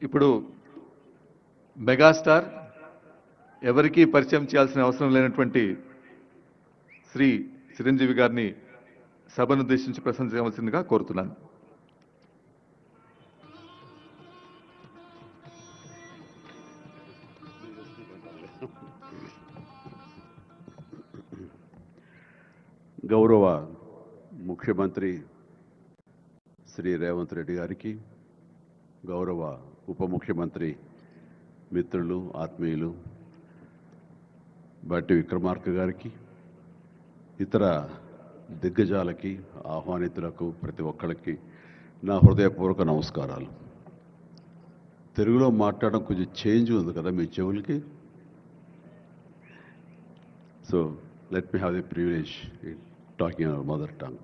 ఇప్పుడు మెగాస్టార్ ఎవరికీ పరిచయం చేయాల్సిన అవసరం లేనటువంటి శ్రీ చిరంజీవి గారిని సభను ఉద్దేశించి ప్రశంసించవలసిందిగా కోరుతున్నాను. గౌరవ ముఖ్యమంత్రి శ్రీ రేవంత్ రెడ్డి గారికి, గౌరవ ఉప ముఖ్యమంత్రి మిత్రులు ఆత్మీయులు బట్టి విక్రమార్క గారికి, ఇతర దిగ్గజాలకి, ఆహ్వానితులకు, ప్రతి ఒక్కరికి నా హృదయపూర్వక నమస్కారాలు. తెలుగులో మాట్లాడడం కొంచెం చేంజ్ ఉంది కదా మీ చెవులకి. So let me have the privilege talking our mother tongue.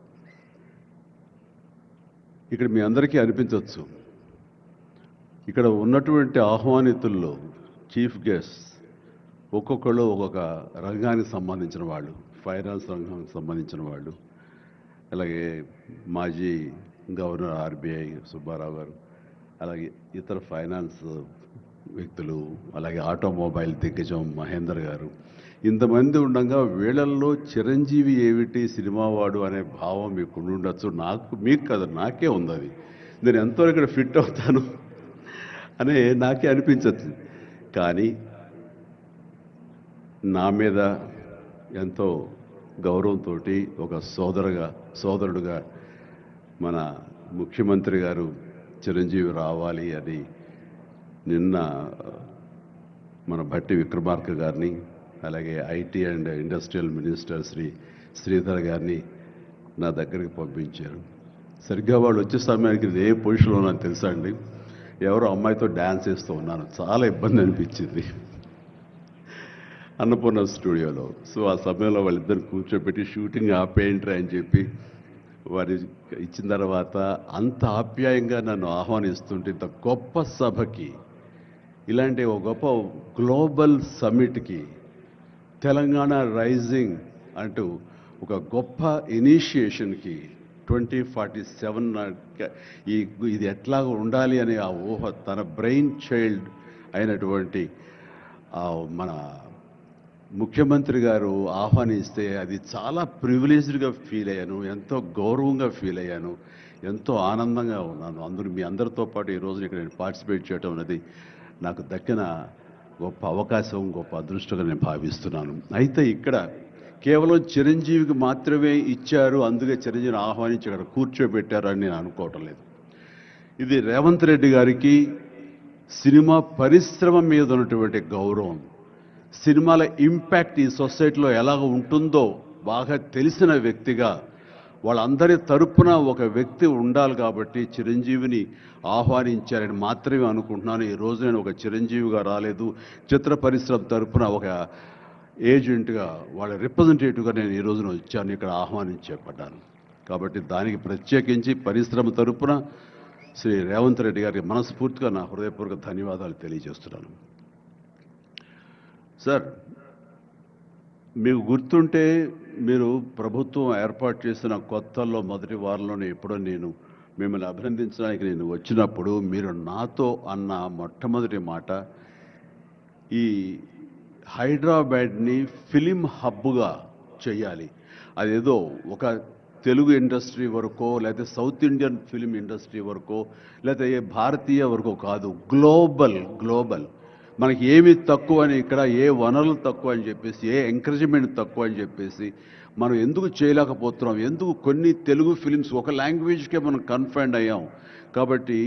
ఇక్కడ మీ అందరికీ అనిపించవచ్చు, ఇక్కడ ఉన్నటువంటి ఆహ్వానితుల్లో చీఫ్ గెస్ట్ ఒక్కొక్కళ్ళు ఒక్కొక్క రంగానికి సంబంధించిన వాళ్ళు, ఫైనాన్స్ రంగానికి సంబంధించిన వాళ్ళు, అలాగే మాజీ గవర్నర్ ఆర్బీఐ సుబ్బారావు గారు, అలాగే ఇతర ఫైనాన్స్ వ్యక్తులు, అలాగే ఆటోమొబైల్ దిగ్గజం మహేందర్ గారు, ఇంతమంది ఉండగా వీళ్ళల్లో చిరంజీవి ఏమిటి సినిమావాడు అనే భావం మీకు ఉండొచ్చు. మీకు కదా, నాకే ఉంది అది. నేను ఎంతో ఇక్కడ ఫిట్ అవుతాను అని నాకే అనిపించచ్చు. కానీ నా మీద ఎంతో గౌరవంతో ఒక సోదరుడుగా మన ముఖ్యమంత్రి గారు చిరంజీవి రావాలి అని నిన్న మన భట్టి విక్రమార్క గారిని, అలాగే IT and industrial minister Shri Sridhar గారిని నా దగ్గరికి పంపించారు. సరిగ్గా వాళ్ళు వచ్చే సమయానికి ఏ పొజిషన్లో ఉన్నాను తెలుసా అండి? ఎవరో అమ్మాయితో డ్యాన్స్ చేస్తూ ఉన్నాను. చాలా ఇబ్బంది అనిపించింది అన్నపూర్ణ స్టూడియోలో. సో ఆ సమయంలో వాళ్ళిద్దరు కూర్చోబెట్టి షూటింగ్ ఆపేయంట్రా అని చెప్పి వారి ఇచ్చిన తర్వాత అంత ఆప్యాయంగా నన్ను ఆహ్వానిస్తుంటే, ఇంత గొప్ప సభకి, ఇలాంటి ఒక గొప్ప గ్లోబల్ సమ్మిట్కి, తెలంగాణ రైజింగ్ అంటూ ఒక గొప్ప ఇనిషియేషన్కి 2047 ఇది ఎట్లా ఉండాలి అనే ఆ ఊహ తన బ్రెయిన్ చైల్డ్ అయినటువంటి మన ముఖ్యమంత్రి గారు ఆహ్వానిస్తే అది చాలా ప్రివిలేజ్డ్గా ఫీల్ అయ్యాను, ఎంతో గౌరవంగా ఫీల్ అయ్యాను, ఎంతో ఆనందంగా ఉన్నాను. మీ అందరితో పాటు ఈరోజు ఇక్కడ నేను పార్టిసిపేట్ చేయడం అనేది నాకు దక్కిన గొప్ప అవకాశం, గొప్ప అదృష్టంగా నేను భావిస్తున్నాను. అయితే ఇక్కడ కేవలం చిరంజీవికి మాత్రమే ఇచ్చారు, అందుకే చిరంజీవిని ఆహ్వానించి ఇక్కడ కూర్చోబెట్టారు అని నేను అనుకోవటం లేదు. ఇది రేవంత్ రెడ్డి గారికి సినిమా పరిశ్రమ మీద ఉన్నటువంటి గౌరవం, సినిమాల ఇంపాక్ట్ ఈ సొసైటీలో ఎలాగ ఉంటుందో బాగా తెలిసిన వ్యక్తిగా వాళ్ళందరి తరపున ఒక వ్యక్తి ఉండాలి కాబట్టి చిరంజీవిని ఆహ్వానించారని మాత్రమే అనుకుంటున్నాను. ఈరోజు నేను ఒక చిరంజీవిగా రాలేదు, చిత్ర పరిశ్రమ తరపున ఒక ఏజెంట్గా, వాళ్ళ రిప్రజెంటేటివ్గా నేను ఈ రోజున వచ్చాను, ఇక్కడ ఆహ్వానించబడ్డాను. కాబట్టి దానికి ప్రత్యేకించి పరిశ్రమ తరపున శ్రీ రేవంత్ రెడ్డి గారికి మనస్ఫూర్తిగా నా హృదయపూర్వక ధన్యవాదాలు తెలియజేస్తున్నాను. సార్, మీకు గుర్తుంటే మీరు ప్రభుత్వం ఏర్పాటు చేసిన కొత్తల్లో మొదటి వారంలోనే ఎప్పుడో నేను మిమ్మల్ని అభినందించడానికి నేను వచ్చినప్పుడు మీరు నాతో అన్న మొట్టమొదటి మాట, ఈ హైదరాబాద్ని ఫిలిం హబ్గా చేయాలి. అదేదో ఒక తెలుగు ఇండస్ట్రీ వరకో, లేకపోతే సౌత్ ఇండియన్ ఫిలిం ఇండస్ట్రీ వరకో, లేకపోతే భారతీయ వరకో కాదు, గ్లోబల్. మనకి ఏమి తక్కువ అని, ఇక్కడ ఏ వనరులు తక్కువ అని చెప్పేసి, ఏ ఎంకరేజ్మెంట్ తక్కువ అని చెప్పేసి మనం ఎందుకు చేయలేకపోతున్నాం? ఎందుకు కొన్ని తెలుగు ఫిలిమ్స్ ఒక లాంగ్వేజ్కే మనం కన్ఫైన్డ్ అయ్యాం? కాబట్టి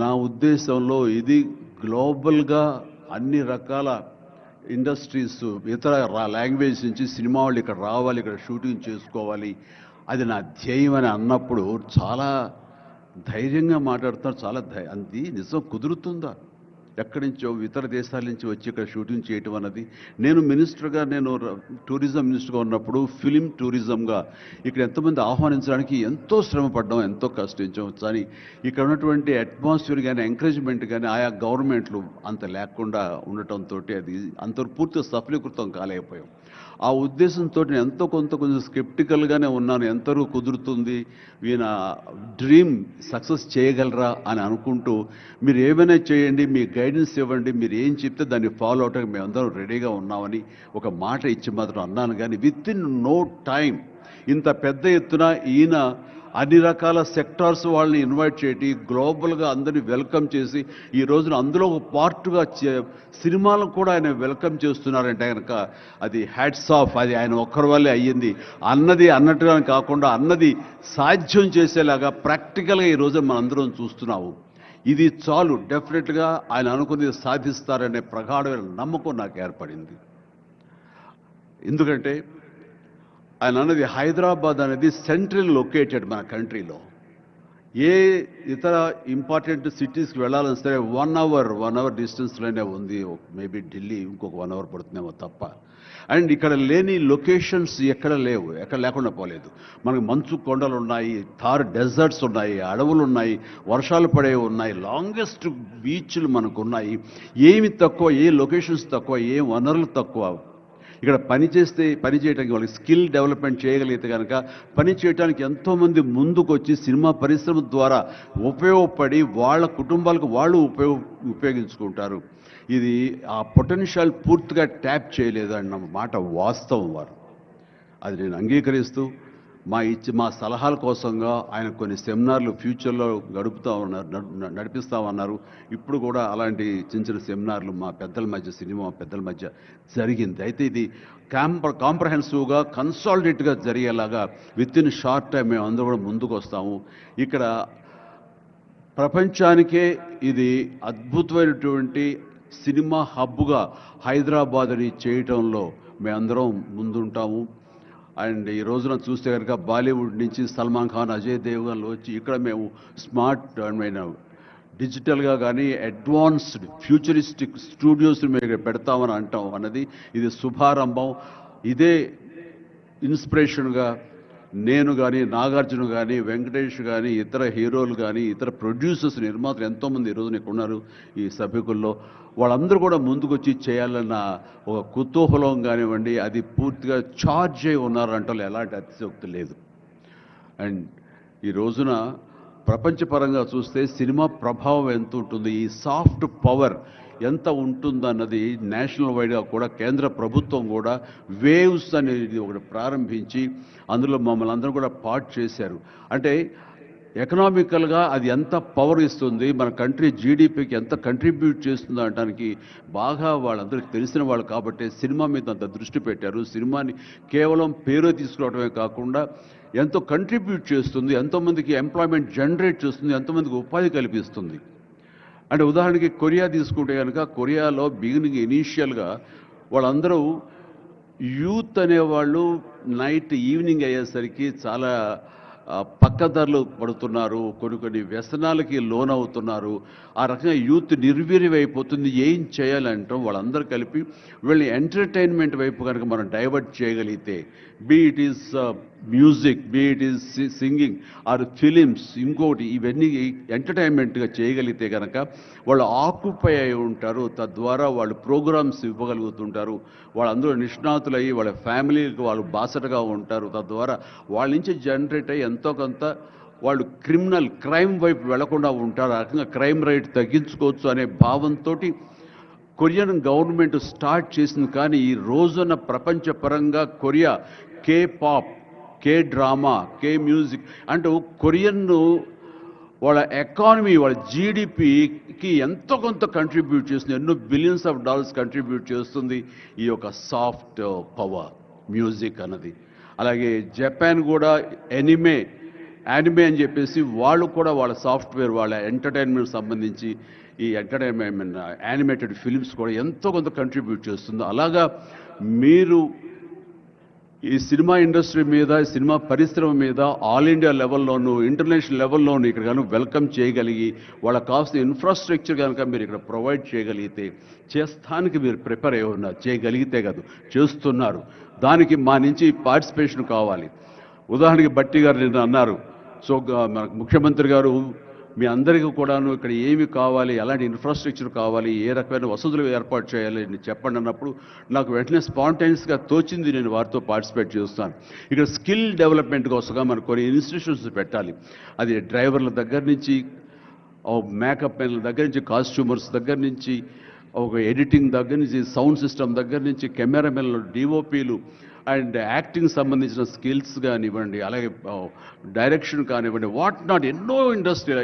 నా ఉద్దేశంలో ఇది గ్లోబల్గా అన్ని రకాల ఇండస్ట్రీస్, ఇతర లాంగ్వేజ్ నుంచి సినిమా వాళ్ళు ఇక్కడ రావాలి, ఇక్కడ షూటింగ్ చేసుకోవాలి, అది నా ధ్యేయం అని అన్నప్పుడు చాలా ధైర్యంగా మాట్లాడుతున్నారు. చాలా అది నిజం కుదురుతుందా? ఎక్కడి నుంచో ఇతర దేశాల నుంచి వచ్చి ఇక్కడ షూటింగ్ చేయటం అన్నది, నేను టూరిజం మినిస్టర్గా ఉన్నప్పుడు ఫిలిం టూరిజంగా ఇక్కడ ఎంతమంది ఆహ్వానించడానికి ఎంతో శ్రమ పడ్డాం, ఎంతో కష్టించాం. కానీ ఇక్కడ ఉన్నటువంటి అట్మాస్ఫియర్ కానీ ఎంకరేజ్మెంట్ కానీ ఆయా గవర్నమెంట్లు అంత లేకుండా ఉండటంతో అది అంత పూర్తిగా సఫలీకృతం కాలేకపోయాం. ఆ ఉద్దేశంతో నేను ఎంతో కొంచెం స్కెప్టికల్గానే ఉన్నాను. ఎంతవరకు కుదురుతుంది, ఈయన డ్రీమ్ సక్సెస్ చేయగలరా అని అనుకుంటూ, మీరు ఏమైనా చేయండి, మీ గైడెన్స్ ఇవ్వండి, మీరు ఏం చెప్తే దాన్ని ఫాలో అవడానికి మేమందరం రెడీగా ఉన్నామని ఒక మాట ఇచ్చి మాత్రం అన్నాను. కానీ విత్ ఇన్ నో టైం ఇంత పెద్ద ఎత్తున ఈయన అన్ని రకాల సెక్టార్స్ వాళ్ళని ఇన్వైట్ చేసి గ్లోబల్గా అందరినీ వెల్కమ్ చేసి ఈ రోజున అందులో ఒక పార్ట్గా సినిమాలను కూడా ఆయన వెల్కమ్ చేస్తున్నారంటే కనుక అది హ్యాట్స్ ఆఫ్. అది ఆయన ఒక్కరి వల్లే అయ్యింది. అన్నది అన్నట్టుగా కాకుండా అన్నది సాధ్యం చేసేలాగా ప్రాక్టికల్గా ఈ రోజున మనందరం చూస్తున్నాము. ఇది చాలు, డెఫినెట్గా ఆయన అనుకున్నది సాధిస్తారనే ప్రగాఢమైన నమ్మకం నాకు ఏర్పడింది. ఎందుకంటే ఆయన అన్నది హైదరాబాద్ అనేది సెంట్రల్ లొకేటెడ్ మన కంట్రీలో. ఏ ఇతర ఇంపార్టెంట్ సిటీస్కి వెళ్ళాలని సరే 1 అవర్ డిస్టెన్స్లోనే ఉంది. మేబీ ఢిల్లీ ఇంకొక 1 అవర్ పడుతుందేమో తప్ప. అండ్ ఇక్కడ లేని లొకేషన్స్ ఎక్కడ లేవు, ఎక్కడ లేకుండా పోలేదు. మనకు మంచు కొండలు ఉన్నాయి, థార్ డెజర్ట్స్ ఉన్నాయి, అడవులు ఉన్నాయి, వర్షాలు పడేవి ఉన్నాయి, లాంగెస్ట్ బీచ్లు మనకు ఉన్నాయి. ఏమి తక్కువ, ఏ లొకేషన్స్ తక్కువ, ఏ వనరులు తక్కువ. ఇక్కడ పని చేయడానికి వాళ్ళకి స్కిల్ డెవలప్మెంట్ చేయగలిగితే కనుక పని చేయడానికి ఎంతోమంది ముందుకు వచ్చి సినిమా పరిశ్రమ ద్వారా ఉపయోగపడి వాళ్ళ కుటుంబాలకు వాళ్ళు ఉపయోగించుకుంటారు. ఇది ఆ పొటెన్షియల్ పూర్తిగా ట్యాప్ చేయలేదు అన్న మాట వాస్తవం. వారు అది నేను అంగీకరిస్తూ మా సలహాల కోసంగా ఆయన కొన్ని సెమినార్లు ఫ్యూచర్లో నడిపిస్తామన్నారు. ఇప్పుడు కూడా అలాంటి చిన్న సెమినార్లు మా పెద్దల మధ్య, సినిమా పెద్దల మధ్య జరిగింది. అయితే ఇది కాంప్రహెన్సివ్గా కన్సాలిడేట్గా జరిగేలాగా విత్ ఇన్ షార్ట్ టైం మేము అందరూ కూడా ముందుకు వస్తాము. ఇక్కడ ప్రపంచానికే ఇది అద్భుతమైనటువంటి సినిమా హబ్గా హైదరాబాద్ని చేయటంలో మేమందరం ముందుంటాము. అండ్ ఈ రోజున చూస్తే కనుక బాలీవుడ్ నుంచి సల్మాన్ ఖాన్, అజయ్ దేవ్గన్లు వచ్చి ఇక్కడ మేము స్మార్ట్ డిజిటల్గా కానీ అడ్వాన్స్డ్ ఫ్యూచరిస్టిక్ స్టూడియోస్ మేము పెడతామని అంటాం అన్నది ఇది శుభారంభం. ఇదే ఇన్స్పిరేషన్గా నేను కానీ, నాగార్జున కానీ, వెంకటేష్ కానీ, ఇతర హీరోలు కానీ, ఇతర ప్రొడ్యూసర్స్, నిర్మాతలు ఎంతోమంది ఈరోజు నీకు ఉన్నారు ఈ సభ్యుకుల్లో. వాళ్ళందరూ కూడా ముందుకొచ్చి చేయాలన్న ఒక కుతూహలం కానివ్వండి, అది పూర్తిగా ఛార్జ్ అయి ఉన్నారంటే ఎలాంటి అతిశయోక్తి లేదు. అండ్ ఈ రోజున ప్రపంచపరంగా చూస్తే సినిమా ప్రభావం ఎంత ఉంటుంది, ఈ సాఫ్ట్ పవర్ ఎంత ఉంటుందన్నది నేషనల్ వైడ్గా కూడా కేంద్ర ప్రభుత్వం కూడా వేవ్స్ అనేది ఒకటి ప్రారంభించి అందులో మమ్మల్ని అందరూ కూడా పార్ట్ చేశారు. అంటే ఎకనామికల్గా అది ఎంత పవర్ ఇస్తుంది, మన కంట్రీ జీడిపికి ఎంత కంట్రిబ్యూట్ చేస్తుందో అనడానికి బాగా వాళ్ళందరికీ తెలిసిన వాళ్ళు కాబట్టి సినిమా మీద అంత దృష్టి పెట్టారు. సినిమాని కేవలం పేరు తీసుకురావడమే కాకుండా ఎంతో కంట్రిబ్యూట్ చేస్తుంది, ఎంతోమందికి ఎంప్లాయ్మెంట్ జనరేట్ చేస్తుంది, ఎంతోమందికి ఉపాధి కల్పిస్తుంది. అంటే ఉదాహరణకి కొరియా తీసుకుంటే కనుక కొరియాలో బిగినింగ్ ఇనీషియల్గా వాళ్ళందరూ యూత్ అనేవాళ్ళు ఈవినింగ్ అయ్యేసరికి చాలా పక్కదారులు పడుతున్నారు, కొన్ని వ్యసనాలకి లోనవుతున్నారు. ఆ రకంగా యూత్ నిర్వీర్యమైపోతుంది. ఏం చేయాలంటాం వాళ్ళందరూ కలిపి వీళ్ళని ఎంటర్టైన్మెంట్ వైపు కనుక మనం డైవర్ట్ చేయగలిగితే, be it is music, be it is singing or films, ఇంకోటి ఇవన్నీ ఎంటర్టైన్మెంట్గా చేయగలిగితే కనుక వాళ్ళు ఆక్యుపై అయి ఉంటారు. తద్వారా వాళ్ళు ప్రోగ్రామ్స్ ఇవ్వగలుగుతుంటారు. వాళ్ళందరూ నిష్ణాతులయ్యి వాళ్ళ ఫ్యామిలీకి వాళ్ళు బాసటగా ఉంటారు. తద్వారా వాళ్ళ నుంచి జనరేట్ అయ్యి ఎంతో కొంత వాళ్ళు క్రైమ్ వైపు వెళ్లకుండా ఉంటారు. ఆ రకంగా క్రైమ్ రేట్ తగ్గించుకోవచ్చు అనే భావంతో కొరియన్ గవర్నమెంట్ స్టార్ట్ చేసింది. కానీ ఈ రోజున ప్రపంచపరంగా Korea K pop, K drama, K music అంటూ కొరియన్ వాళ్ళ ఎకానమీ, వాళ్ళ జీడిపికి ఎంతో కొంత కంట్రిబ్యూట్ చేస్తుంది. ఎన్నో బిలియన్స్ ఆఫ్ డాలర్స్ కంట్రిబ్యూట్ చేస్తుంది ఈ యొక్క సాఫ్ట్ పవర్ మ్యూజిక్ అన్నది. అలాగే జపాన్ కూడా యానిమే అని చెప్పేసి వాళ్ళు కూడా వాళ్ళ సాఫ్ట్వేర్, వాళ్ళ ఎంటర్టైన్మెంట్ సంబంధించి ఈ ఎంటర్టైన్మెంట్ యానిమేటెడ్ ఫిలిమ్స్ కూడా ఎంతో కొంత కంట్రిబ్యూట్ చేస్తుంది. అలాగా మీరు ఈ సినిమా ఇండస్ట్రీ మీద, సినిమా పరిశ్రమ మీద ఆల్ ఇండియా లెవెల్లోనూ ఇంటర్నేషనల్ లెవెల్లోనూ ఇక్కడ కనుక వెల్కమ్ చేయగలిగి వాళ్ళకి కావాల్సిన ఇన్ఫ్రాస్ట్రక్చర్ కనుక మీరు ఇక్కడ ప్రొవైడ్ చేయగలిగితే, చేస్తానికి మీరు ప్రిపేర్ అయి ఉన్నారు, చేయగలిగితే కాదు చేస్తున్నారు. దానికి మా నుంచి పార్టిసిపేషన్ కావాలి. ఉదాహరణకి బట్టి గారు నిన్న అన్నారు, సో మనకు ముఖ్యమంత్రి గారు మీ అందరికీ కూడాను ఇక్కడ ఏమి కావాలి, ఎలాంటి ఇన్ఫ్రాస్ట్రక్చర్ కావాలి, ఏ రకమైన వసతులు ఏర్పాటు చేయాలి అని చెప్పండి అన్నప్పుడు నాకు వెంటనే స్పాంటైనియస్గా తోచింది, నేను వారితో పార్టిసిపేట్ చేస్తాను. ఇక్కడ స్కిల్ డెవలప్మెంట్ కోసంగా మనకు కొన్ని ఇన్స్టిట్యూషన్స్ పెట్టాలి. అది డ్రైవర్ల దగ్గర నుంచి, మేకప్ మెన్ల దగ్గర నుంచి, కాస్ట్యూమర్స్ దగ్గర నుంచి, ఒక ఎడిటింగ్ దగ్గర నుంచి, సౌండ్ సిస్టమ్ దగ్గర నుంచి, కెమెరామెన్లు, డిఓపీలు అండ్ యాక్టింగ్ సంబంధించిన స్కిల్స్ కానివ్వండి, అలాగే డైరెక్షన్ కానివ్వండి, వాట్ నాట్, ఎన్నో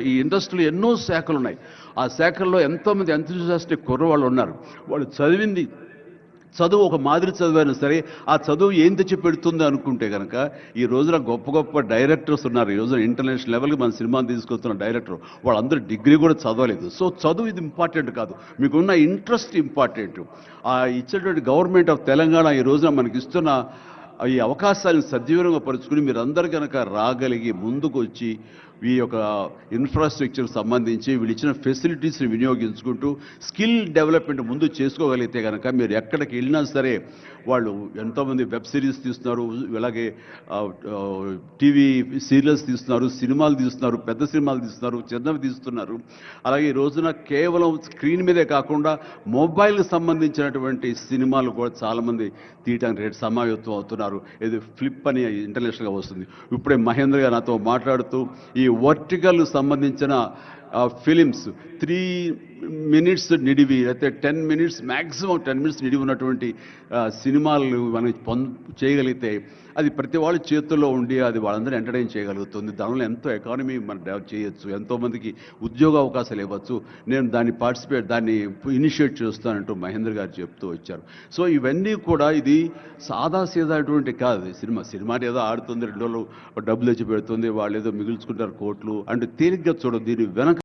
ఈ ఇండస్ట్రీలో ఎన్నో శాఖలు ఉన్నాయి. ఆ శాఖల్లో ఎంతోమంది ఎంతూజియాస్టిక్ కుర్రవాళ్ళు ఉన్నారు. వాళ్ళు చదువు ఒక మాదిరి చదివైనా సరే ఆ చదువు ఏం తెచ్చి పెడుతుంది అనుకుంటే కనుక ఈ రోజున గొప్ప గొప్ప డైరెక్టర్స్ ఉన్నారు. ఈ రోజున ఇంటర్నేషనల్ లెవెల్కి మన సినిమాని తీసుకొస్తున్న డైరెక్టర్ వాళ్ళందరూ డిగ్రీ కూడా చదవలేదు. సో చదువు ఇది ఇంపార్టెంట్ కాదు, మీకున్న ఇంట్రెస్ట్ ఇంపార్టెంట్. ఆ ఇచ్చేటువంటి గవర్నమెంట్ ఆఫ్ తెలంగాణ ఈ రోజున మనకి ఇస్తున్న ఈ అవకాశాలను సద్వినియోగం పరుచుకుని మీరందరూ కనుక రాగలిగి ముందుకు వచ్చి ఈ యొక్క ఇన్ఫ్రాస్ట్రక్చర్ సంబంధించి వీళ్ళు ఇచ్చిన ఫెసిలిటీస్ని వినియోగించుకుంటూ స్కిల్ డెవలప్మెంట్ ముందు చేసుకోగలిగితే కనుక మీరు ఎక్కడికి వెళ్ళినా సరే, వాళ్ళు ఎంతోమంది వెబ్ సిరీస్ తీస్తున్నారు, అలాగే టీవీ సీరియల్స్ తీస్తున్నారు, సినిమాలు తీస్తున్నారు, పెద్ద సినిమాలు తీస్తున్నారు, చిన్నవి తీస్తున్నారు. అలాగే ఈ రోజున కేవలం స్క్రీన్ మీదే కాకుండా మొబైల్కి సంబంధించినటువంటి సినిమాలు కూడా చాలామంది తీయటానికి సమాయత్తం అవుతున్నారు. ఇది ఫ్లిప్ అని ఇంటర్నేషనల్గా వస్తుంది. ఇప్పుడే మహేంద్ర గారు నాతో మాట్లాడుతూ ఈ వర్టికల్ సంబంధించిన ఫిలిమ్స్ 3 minutes నిడివి, అయితే 10 minutes మ్యాక్సిమం 10 minutes నిడివి ఉన్నటువంటి సినిమాలు మనం చేయగలిగితే అది ప్రతి వాళ్ళ చేతుల్లో ఉండి అది వాళ్ళందరూ ఎంటర్టైన్ చేయగలుగుతుంది. దానివల్ల ఎంతో ఎకానమీ మనం డెవలప్ చేయొచ్చు, ఎంతోమందికి ఉద్యోగ అవకాశాలు ఇవ్వచ్చు. నేను దాన్ని ఇనిషియేట్ చేస్తానంటూ మహేంద్ర గారు చెప్తూ వచ్చారు. సో ఇవన్నీ కూడా ఇది సాదాసీదాటువంటి కాదు. సినిమా ఏదో ఆడుతుంది, 2 రోజులు డబ్బులు తెచ్చి పెడుతుంది, వాళ్ళు ఏదో మిగుల్చుకుంటారు కోట్లు అంటే తేలిగ్గా చూడదు. దీని వెనక